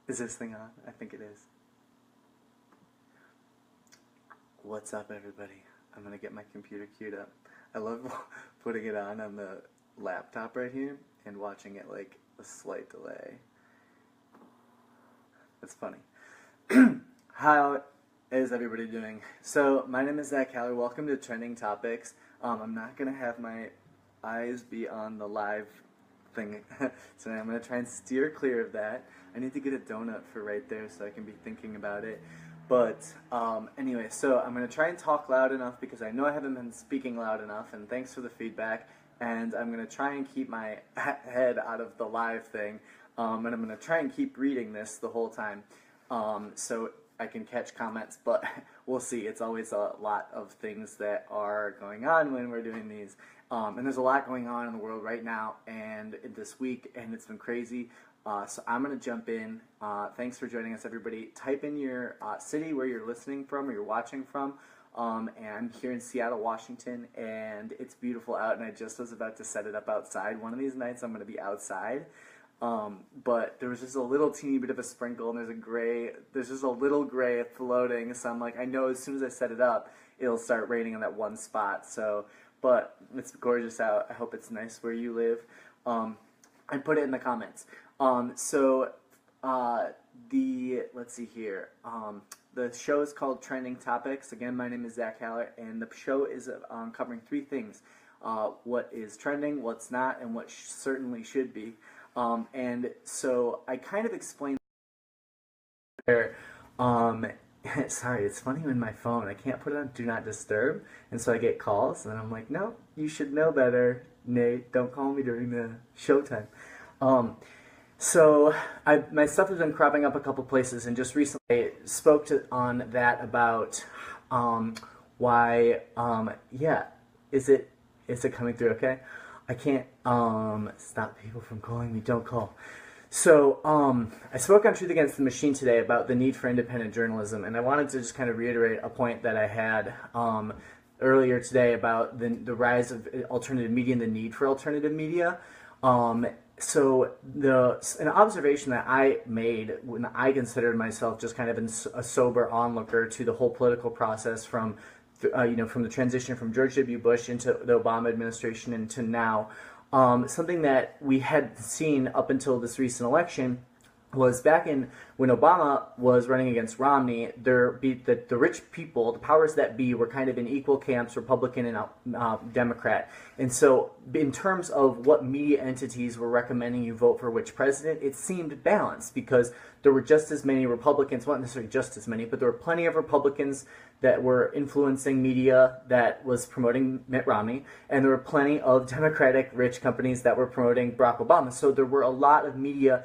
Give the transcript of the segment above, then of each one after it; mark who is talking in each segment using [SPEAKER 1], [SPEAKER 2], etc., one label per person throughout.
[SPEAKER 1] Is this thing on? I think it is. What's up, everybody? I'm gonna get my computer queued up. I love putting it on the laptop right here and watching it like a slight delay. That's funny. How is everybody doing? So, my name is Zach Haller. Welcome to Trending Topics. I'm not gonna have my eyes be on the live thing tonight. I'm gonna try and steer clear of that. I need to get a donut for right there so I can be thinking about it. But anyway, so I'm going to try and talk loud enough because I know I haven't been speaking loud enough, and thanks for the feedback. And I'm going to try and keep my head out of the live thing, and I'm going to try and keep reading this the whole time so I can catch comments, but we'll see. It's always a lot of things that are going on when we're doing these. And there's a lot going on in the world right now and this week, and it's been crazy. So I'm going to jump in. Thanks for joining us, everybody. Type in your city where you're listening from or you're watching from. And I'm here in Seattle, Washington, and it's beautiful out, and I just was about to set it up outside. One of these nights I'm going to be outside. But there was just a little teeny bit of a sprinkle, and there's just a little gray floating, so I'm like, I know as soon as I set it up, it'll start raining on that one spot. So, but it's gorgeous out. I hope it's nice where you live. And put it in the comments. Let's see here. The show is called Trending Topics. Again, my name is Zach Haller, and the show is covering three things. What is trending, what's not, and what certainly should be. And so I kind of explained there. Sorry, it's funny when my phone, I can't put it on Do Not Disturb, and so I get calls, and I'm like, no, you should know better, Nate, don't call me during the showtime. So my stuff has been cropping up a couple places, and just recently I spoke on that about why, yeah, is it coming through okay? I can't stop people from calling me, don't call. So, I spoke on Truth Against the Machine today about the need for independent journalism, and I wanted to just kind of reiterate a point that I had earlier today about the rise of alternative media and the need for alternative media. So an observation that I made when I considered myself just kind of a sober onlooker to the whole political process from the transition from George W. Bush into the Obama administration into now, something that we had seen up until this recent election was back when Obama was running against Romney, the rich people, the powers that be, were kind of in equal camps, Republican and Democrat. And so in terms of what media entities were recommending you vote for which president, it seemed balanced because there were just as many Republicans, well, not necessarily just as many, but there were plenty of Republicans that were influencing media that was promoting Mitt Romney, and there were plenty of Democratic rich companies that were promoting Barack Obama. So there was a lot of media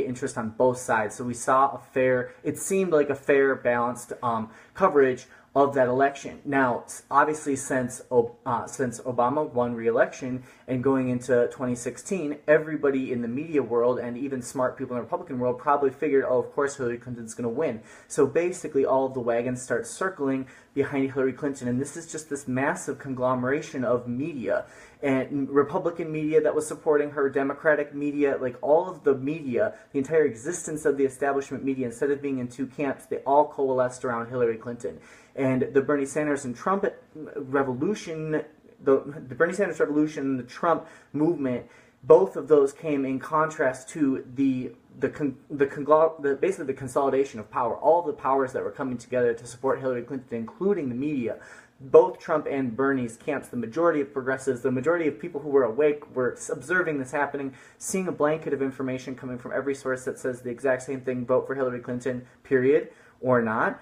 [SPEAKER 1] interest on both sides. So we saw it seemed like a fair, balanced coverage of that election. Now, obviously, since Obama won re-election and going into 2016, everybody in the media world and even smart people in the Republican world probably figured, oh, of course Hillary Clinton's going to win. So basically, all of the wagons start circling behind Hillary Clinton, and this is just this massive conglomeration of media and Republican media that was supporting her, Democratic media, like all of the media, the entire existence of the establishment media, instead of being in two camps, they all coalesced around Hillary Clinton. And the Bernie Sanders and Trump revolution, the Bernie Sanders revolution and the Trump movement, both of those came in contrast to basically the consolidation of power, all of the powers that were coming together to support Hillary Clinton, including the media. Both Trump and Bernie's camps, the majority of progressives, the majority of people who were awake were observing this happening, seeing a blanket of information coming from every source that says the exact same thing, vote for Hillary Clinton, period, or not.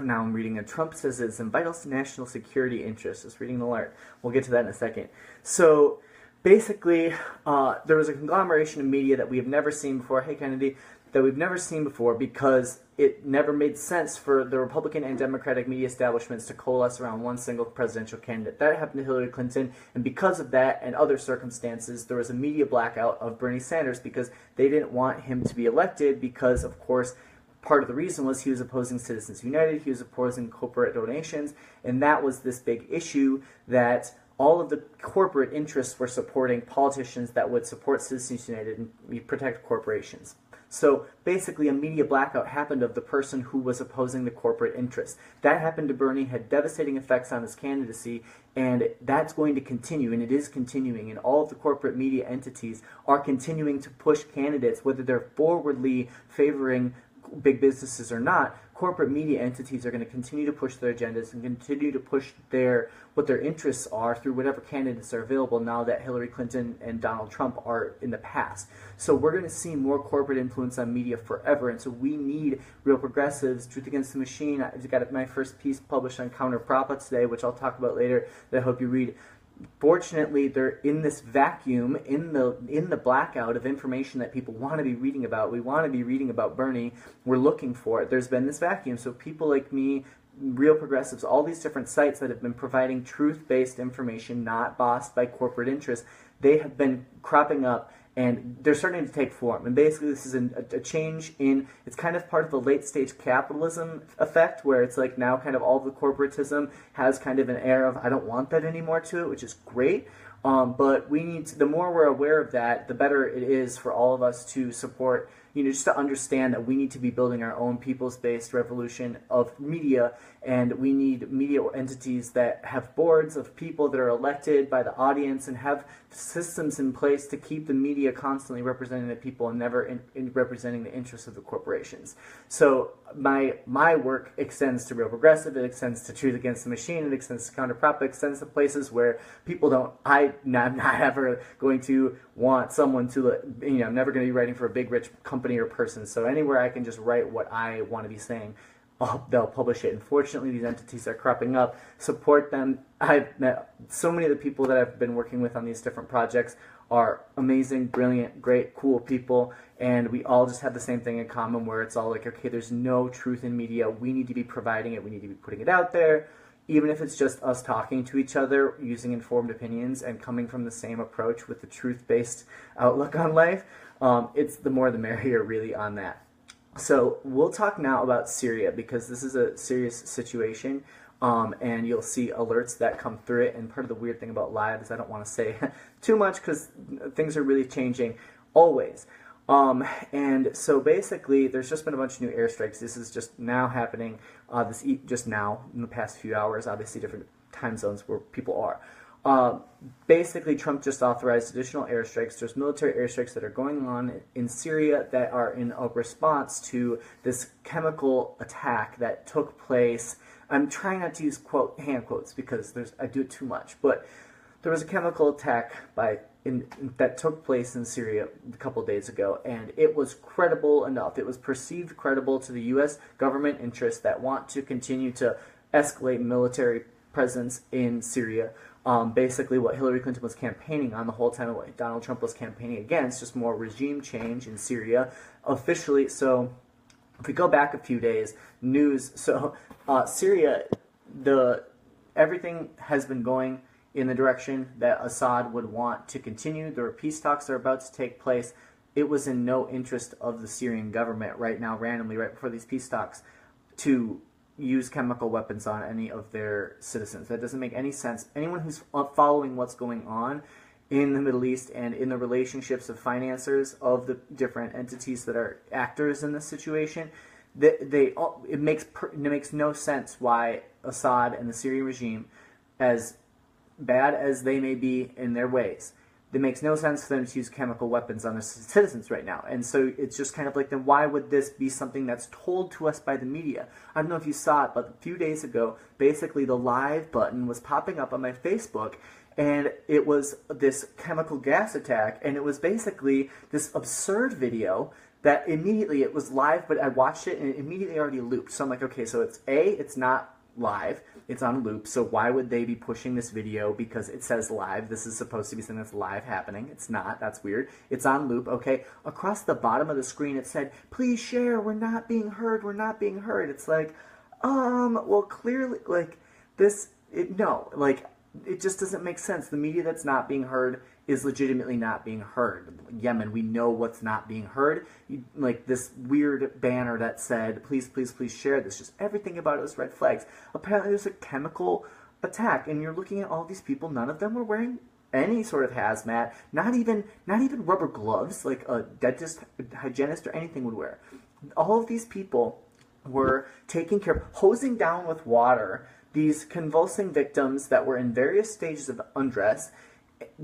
[SPEAKER 1] Now I'm reading it. Trump says it's in vital national security interests. Just reading the alert. We'll get to that in a second. So basically, there was a conglomeration of media that we have never seen before. Hey, Kennedy. That we've never seen before because it never made sense for the Republican and Democratic media establishments to coalesce around one single presidential candidate. That happened to Hillary Clinton, and because of that and other circumstances, there was a media blackout of Bernie Sanders because they didn't want him to be elected because, of course, part of the reason was he was opposing Citizens United, he was opposing corporate donations, and that was this big issue that all of the corporate interests were supporting politicians that would support Citizens United and protect corporations. So basically a media blackout happened of the person who was opposing the corporate interests. That happened to Bernie, had devastating effects on his candidacy, and that's going to continue, and it is continuing, and all of the corporate media entities are continuing to push candidates, whether they're forwardly favoring big businesses or not. Corporate media entities are going to continue to push their agendas and continue to push what their interests are through whatever candidates are available now that Hillary Clinton and Donald Trump are in the past. So we're going to see more corporate influence on media forever, and so we need real progressives. Truth Against the Machine, I've got my first piece published on counter-propaganda today, which I'll talk about later, that I hope you read. Fortunately, they're in this vacuum, in the blackout of information that people want to be reading about. We want to be reading about Bernie. We're looking for it. There's been this vacuum. So people like me, real progressives, all these different sites that have been providing truth-based information, not bossed by corporate interests, they have been cropping up, and they're starting to take form. And basically this is a change in, it's kind of part of the late stage capitalism effect, where it's like now kind of all the corporatism has kind of an air of, I don't want that anymore to it, which is great. But we need to, the more we're aware of that, the better it is for all of us to support, just to understand that we need to be building our own peoples-based revolution of media, and we need media entities that have boards of people that are elected by the audience and have systems in place to keep the media constantly representing the people and never in representing the interests of the corporations. So my work extends to Real Progressive, it extends to Truth Against the Machine, it extends to counter-prop, it extends to places where people don't, I'm not ever going to want someone to, I'm never going to be writing for a big rich company or person, so anywhere I can just write what I want to be saying, they'll publish it. Unfortunately, these entities are cropping up. Support them. I've met so many of the people that I've been working with on these different projects are amazing, brilliant, great, cool people, and we all just have the same thing in common, where it's all like, okay, there's no truth in media. We need to be providing it. We need to be putting it out there, even if it's just us talking to each other, using informed opinions, and coming from the same approach with the truth-based outlook on life. It's the more the merrier, really, on that. So we'll talk now about Syria, because this is a serious situation, and you'll see alerts that come through it. And part of the weird thing about live is I don't want to say too much, because things are really changing always. And so basically, there's just been a bunch of new airstrikes. This is just now happening, just now, in the past few hours, obviously different time zones where people are. Basically, Trump just authorized additional airstrikes. There's military airstrikes that are going on in Syria that are in a response to this chemical attack that took place. I'm trying not to use hand quotes because I do it too much, but there was a chemical attack that took place in Syria a couple days ago, and it was credible enough. It was perceived credible to the U.S. government interests that want to continue to escalate military presence in Syria. Basically what Hillary Clinton was campaigning on the whole time, what Donald Trump was campaigning against, just more regime change in Syria officially. So if we go back a few days, Syria, everything has been going in the direction that Assad would want to continue. There are peace talks that are about to take place. It was in no interest of the Syrian government right now, randomly, right before these peace talks, to use chemical weapons on any of their citizens. That doesn't make any sense. Anyone who's following what's going on in the Middle East and in the relationships of financiers of the different entities that are actors in this situation, it makes no sense why Assad and the Syrian regime, as bad as they may be in their ways, it makes no sense for them to use chemical weapons on their citizens right now. And so it's just kind of like, then why would this be something that's told to us by the media? I don't know if you saw it, but a few days ago, basically the live button was popping up on my Facebook, and it was this chemical gas attack, and it was basically this absurd video that immediately, it was live, but I watched it and it immediately already looped. So I'm like, okay, so it's not live, it's on loop, so why would they be pushing this video? Because it says live. This is supposed to be something that's live happening. It's not. That's weird. It's on loop. Okay, across the bottom of the screen it said, please share, we're not being heard, we're not being heard. It's like, well, clearly, like, it just doesn't make sense. The media that's not being heard is legitimately not being heard. Yemen, we know what's not being heard. Like this weird banner that said, please, please, please share this. Just everything about it was red flags. Apparently there's a chemical attack, and you're looking at all these people, none of them were wearing any sort of hazmat, not even rubber gloves like a dentist, hygienist, or anything would wear. All of these people were taking care of, hosing down with water these convulsing victims that were in various stages of undress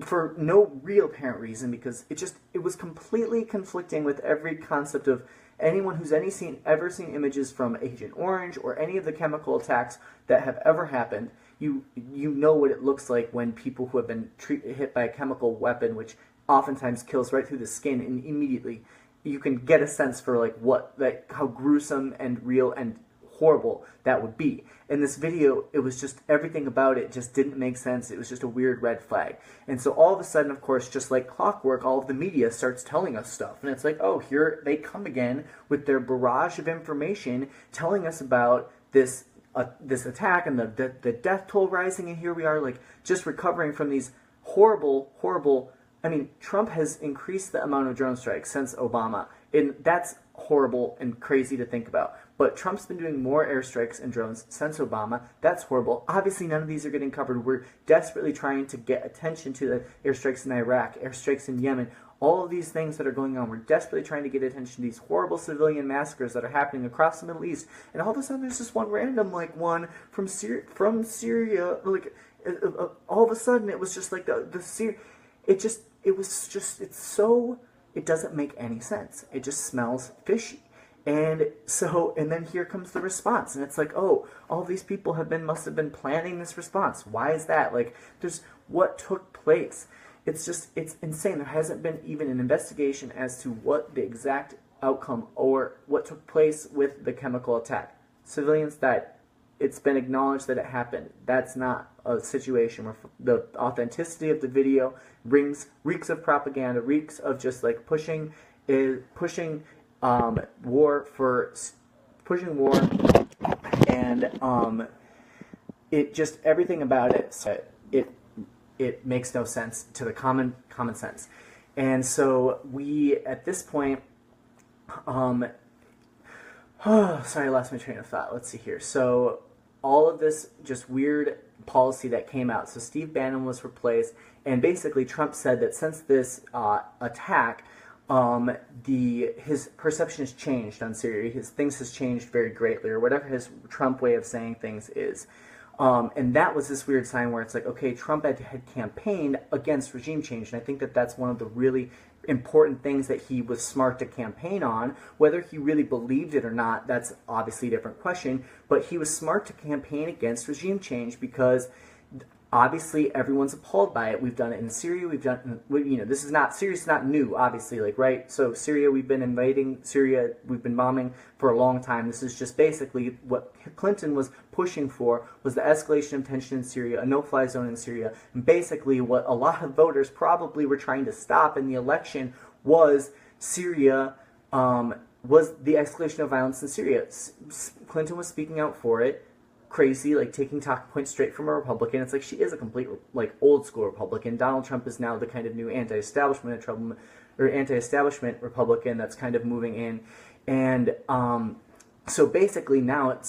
[SPEAKER 1] for no real apparent reason, because it was completely conflicting with every concept of anyone who's ever seen images from Agent Orange or any of the chemical attacks that have ever happened. You know what it looks like when people who have been hit by a chemical weapon, which oftentimes kills right through the skin, and immediately you can get a sense for how gruesome and real and horrible that would be. In this video, it was just, everything about it just didn't make sense. It was just a weird red flag. And so all of a sudden, of course, just like clockwork, all of the media starts telling us stuff. And it's like, oh, here they come again with their barrage of information telling us about this attack and the death toll rising. And here we are, like, just recovering from these horrible. I mean, Trump has increased the amount of drone strikes since Obama, and that's horrible and crazy to think about. But Trump's been doing more airstrikes and drones since Obama. That's horrible. Obviously, none of these are getting covered. We're desperately trying to get attention to the airstrikes in Iraq, airstrikes in Yemen, all of these things that are going on. We're desperately trying to get attention to these horrible civilian massacres that are happening across the Middle East. And all of a sudden, there's this one random, like, one from Syria. Like, all of a sudden, it was just like the Syria. It doesn't make any sense. It just smells fishy. And then here comes the response, and it's like, oh, all these people must have been planning this response. Why is that? Like, what took place? It's insane. There hasn't been even an investigation as to what the exact outcome or what took place with the chemical attack. Civilians died. It's been acknowledged that it happened. That's not a situation where the authenticity of the video reeks of propaganda, reeks of just like pushing war, and it just, everything about it makes no sense to the common sense. And so we, at this point, sorry, I lost my train of thought. Let's see here. So all of this just weird policy that came out. So Steve Bannon was replaced, and basically Trump said that since this attack, his perception has changed on Syria. Things has changed very greatly, or whatever his Trump way of saying things is. And that was this weird sign where it's like, okay, Trump had campaigned against regime change, and I think that that's one of the really important things that he was smart to campaign on. Whether he really believed it or not, that's obviously a different question, but he was smart to campaign against regime change because obviously everyone's appalled by it. We've done it in Syria, Syria's not new, obviously, like, right? So Syria, we've been invading Syria, we've been bombing for a long time. This is just basically what Clinton was pushing for, was the escalation of tension in Syria, a no-fly zone in Syria, and basically what a lot of voters probably were trying to stop in the election was Syria, was the escalation of violence in Syria. Clinton was speaking out for it, crazy, like taking talking points straight from a Republican. It's like she is a complete, like, old school Republican. Donald Trump is now the kind of new anti-establishment Republican that's kind of moving in, and so basically now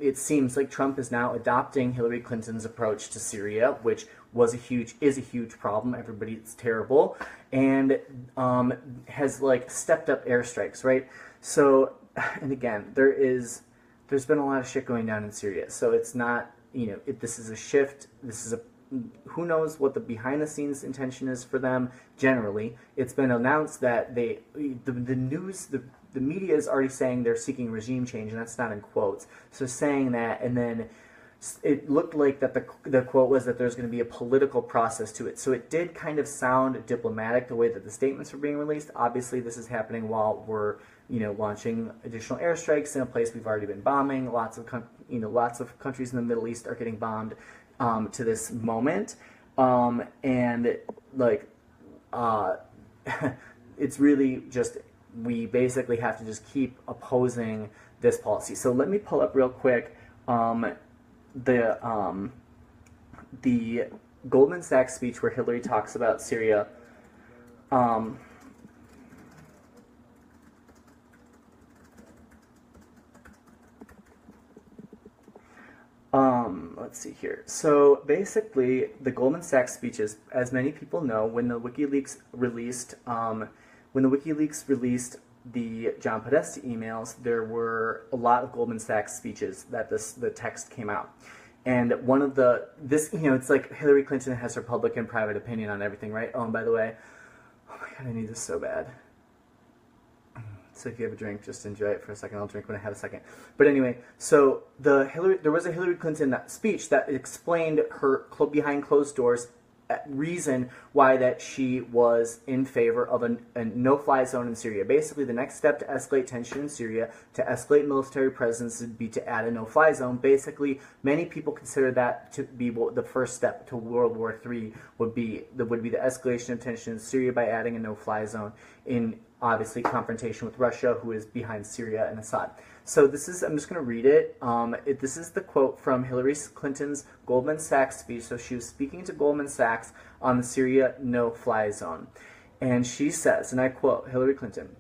[SPEAKER 1] it seems like Trump is now adopting Hillary Clinton's approach to Syria, which is a huge problem. It's terrible, and has like stepped up airstrikes, right? So, and again, there's been a lot of shit going down in Syria, so it's not, this is a shift. Who knows what the behind-the-scenes intention is for them. Generally, it's been announced that the media is already saying they're seeking regime change, and that's not in quotes. So saying that, and then it looked like that the quote was that there's going to be a political process to it. So it did kind of sound diplomatic the way that the statements were being released. Obviously, this is happening while we're launching additional airstrikes in a place we've already been bombing. Lots of countries in the Middle East are getting bombed to this moment, and like it's really just, we basically have to just keep opposing this policy. So let me pull up real quick the Goldman Sachs speech where Hillary talks about Syria. let's see here. So basically, the Goldman Sachs speeches, as many people know, when the WikiLeaks released the John Podesta emails, there were a lot of Goldman Sachs speeches that the text came out. And one of it's like Hillary Clinton has her public and private opinion on everything, right? Oh, and by the way, oh my God, I need this so bad. So if you have a drink, just enjoy it for a second. I'll drink when I have a second. But anyway, so there was a Hillary Clinton speech that explained her behind closed doors reason why that she was in favor of a no-fly zone in Syria. Basically, the next step to escalate tension in Syria, to escalate military presence, would be to add a no-fly zone. Basically, many people consider that to be the first step to World War III would be the escalation of tension in Syria by adding a no-fly zone in, obviously, confrontation with Russia, who is behind Syria and Assad. So I'm just going to read it. This is the quote from Hillary Clinton's Goldman Sachs speech. So she was speaking to Goldman Sachs on the Syria no-fly zone. And she says, and I quote Hillary Clinton,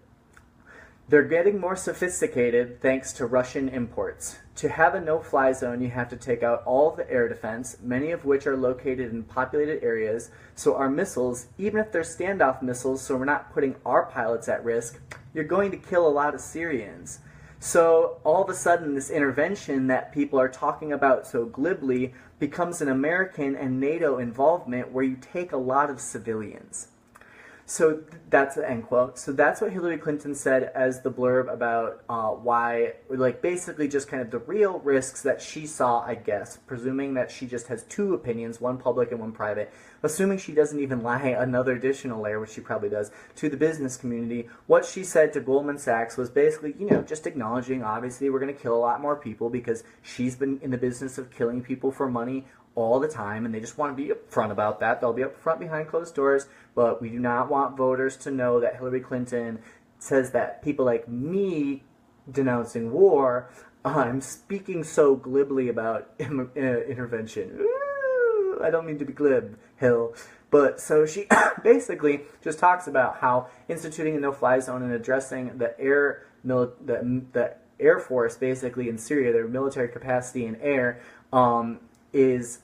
[SPEAKER 1] "They're getting more sophisticated thanks to Russian imports. To have a no-fly zone, you have to take out all of the air defense, many of which are located in populated areas, so our missiles, even if they're standoff missiles, so we're not putting our pilots at risk, you're going to kill a lot of Syrians." So all of a sudden, this intervention that people are talking about so glibly becomes an American and NATO involvement where you take a lot of civilians. So that's the end quote. So that's what Hillary Clinton said as the blurb about why, like basically just kind of the real risks that she saw, I guess, presuming that she just has two opinions, one public and one private, assuming she doesn't even lie another additional layer, which she probably does, to the business community. What she said to Goldman Sachs was basically, just acknowledging, obviously, we're going to kill a lot more people because she's been in the business of killing people for money all the time, and they just want to be upfront about that. They'll be upfront behind closed doors, but we do not want voters to know that Hillary Clinton says that people like me denouncing war, I'm speaking so glibly about intervention. Ooh, I don't mean to be glib, Hill. But so she basically just talks about how instituting a no-fly zone and addressing the Air Force basically in Syria, their military capacity in air, is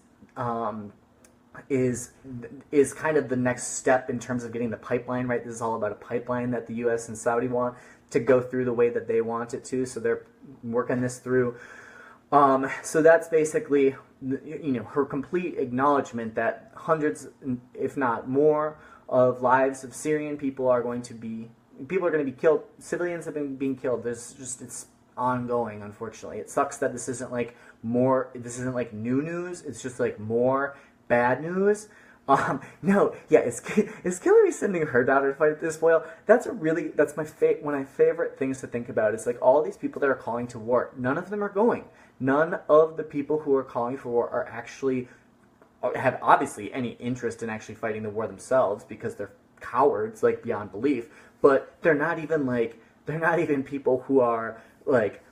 [SPEAKER 1] kind of the next step in terms of getting the pipeline right. This is all about a pipeline that the U.S. and Saudi want to go through the way that they want it to, so they're working this through. So that's basically, her complete acknowledgement that hundreds, if not more, of lives of Syrian people are going to be killed. Civilians have been being killed. It's ongoing, unfortunately. It sucks that this isn't like new news. It's just like more bad news. No, yeah, is Hillary sending her daughter to fight this boil? That's one of my favorite things to think about. Is like all these people that are calling to war, none of them are going. None of the people who are calling for war are actually have obviously any interest in actually fighting the war themselves because they're cowards, like beyond belief. But they're not even people who are like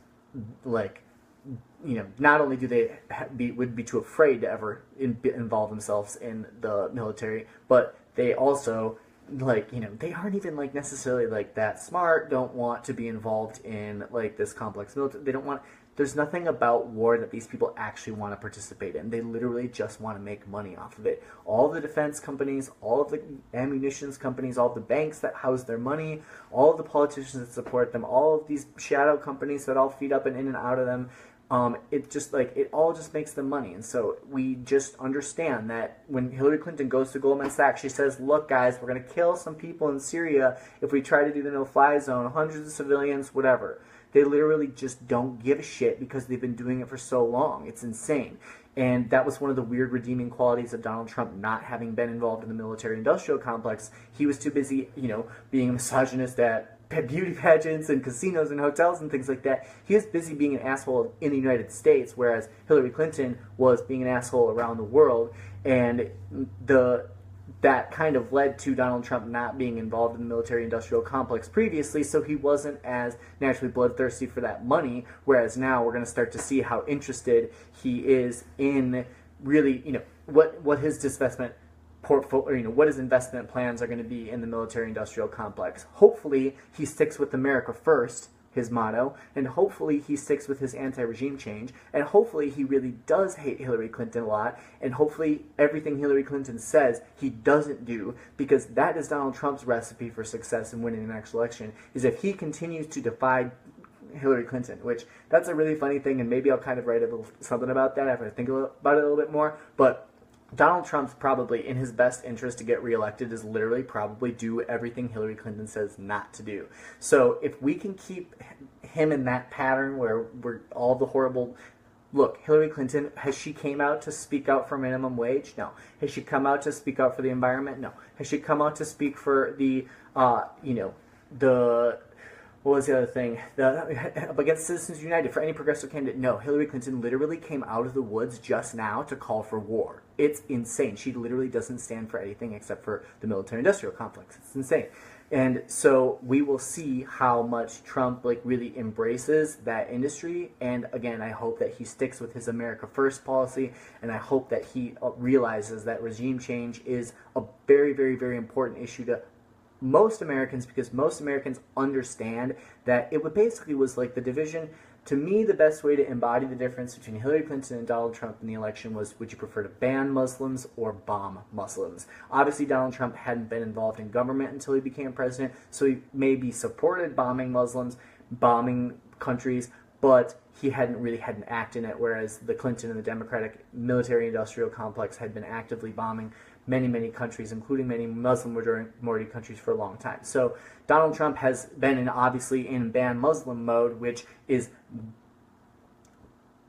[SPEAKER 1] not only do they would be too afraid to ever involve themselves in the military, but they also they aren't even necessarily that smart, don't want to be involved in this complex military. They don't want. There's nothing about war that these people actually want to participate in. They literally just want to make money off of it. All the defense companies, all of the ammunitions companies, all of the banks that house their money, all of the politicians that support them, all of these shadow companies that all feed up and in and out of them, it all just makes them money. And so we just understand that when Hillary Clinton goes to Goldman Sachs, she says, look guys, we're going to kill some people in Syria if we try to do the no-fly zone, hundreds of civilians, whatever. They literally just don't give a shit because they've been doing it for so long. It's insane. And that was one of the weird redeeming qualities of Donald Trump not having been involved in the military-industrial complex. He was too busy, being a misogynist at beauty pageants and casinos and hotels and things like that. He was busy being an asshole in the United States, whereas Hillary Clinton was being an asshole around the world. And that kind of led to Donald Trump not being involved in the military-industrial complex previously, so he wasn't as naturally bloodthirsty for that money, whereas now we're going to start to see how interested he is in really, what his divestment portfolio, what his investment plans are going to be in the military-industrial complex. Hopefully, he sticks with America first, his motto, and hopefully he sticks with his anti-regime change, and hopefully he really does hate Hillary Clinton a lot, and hopefully everything Hillary Clinton says he doesn't do, because that is Donald Trump's recipe for success in winning the next election, is if he continues to defy Hillary Clinton, which that's a really funny thing, and maybe I'll kind of write a little something about that after I think about it a little bit more, but Donald Trump's probably in his best interest to get reelected is literally probably do everything Hillary Clinton says not to do. So if we can keep him in that pattern where we're all the horrible... Look, Hillary Clinton, has she came out to speak out for minimum wage? No. Has she come out to speak out for the environment? No. Has she come out to speak for the, what was the other thing? Against Citizens United, for any progressive candidate? No. Hillary Clinton literally came out of the woods just now to call for war. It's insane. She literally doesn't stand for anything except for the military-industrial complex. It's insane. And so we will see how much Trump really embraces that industry. And again, I hope that he sticks with his America First policy, and I hope that he realizes that regime change is a very, very, very important issue to most Americans, because most Americans understand that it basically was like the division. To me, the best way to embody the difference between Hillary Clinton and Donald Trump in the election was, would you prefer to ban Muslims or bomb Muslims? Obviously, Donald Trump hadn't been involved in government until he became president, so he maybe supported bombing Muslims, bombing countries, but he hadn't really had an act in it, whereas the Clinton and the Democratic military-industrial complex had been actively bombing many, many countries, including many Muslim-majority countries for a long time. So Donald Trump has been obviously in ban Muslim mode, which is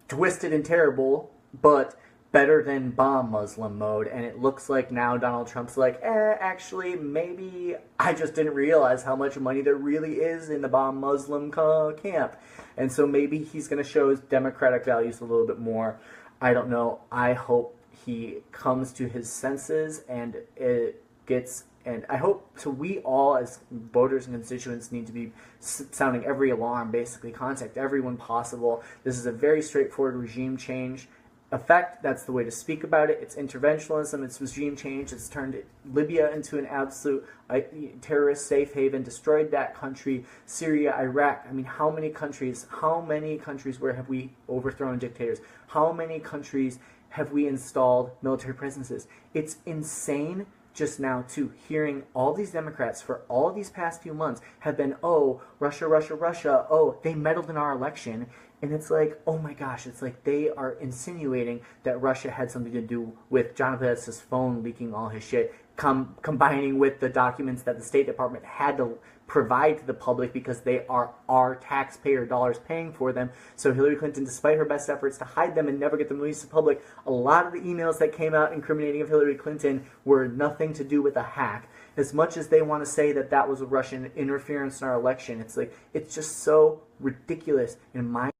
[SPEAKER 1] twisted and terrible, but better than bomb Muslim mode. And it looks like now Donald Trump's like, actually, maybe I just didn't realize how much money there really is in the bomb Muslim camp. And so maybe he's going to show his democratic values a little bit more. I don't know. I hope he comes to his senses and it gets, and I hope, so we all as voters and constituents need to be sounding every alarm, basically contact everyone possible. This is a very straightforward regime change effect. That's the way to speak about it. It's interventionism, it's regime change. It's turned Libya into an absolute terrorist safe haven, destroyed that country, Syria, Iraq. I mean, how many countries where have we overthrown dictators? How many countries have we installed military presences? It's insane just now, too, hearing all these Democrats for all these past few months have been, oh, Russia, Russia, Russia, oh, they meddled in our election. And it's like, oh my gosh, it's like they are insinuating that Russia had something to do with John Podesta's phone leaking all his shit, combining with the documents that the State Department had to provide to the public because they are our taxpayer dollars paying for them. So Hillary Clinton, despite her best efforts to hide them and never get them released to the public, a lot of the emails that came out incriminating of Hillary Clinton were nothing to do with a hack. As much as they want to say that that was a Russian interference in our election, it's like, it's just so ridiculous in my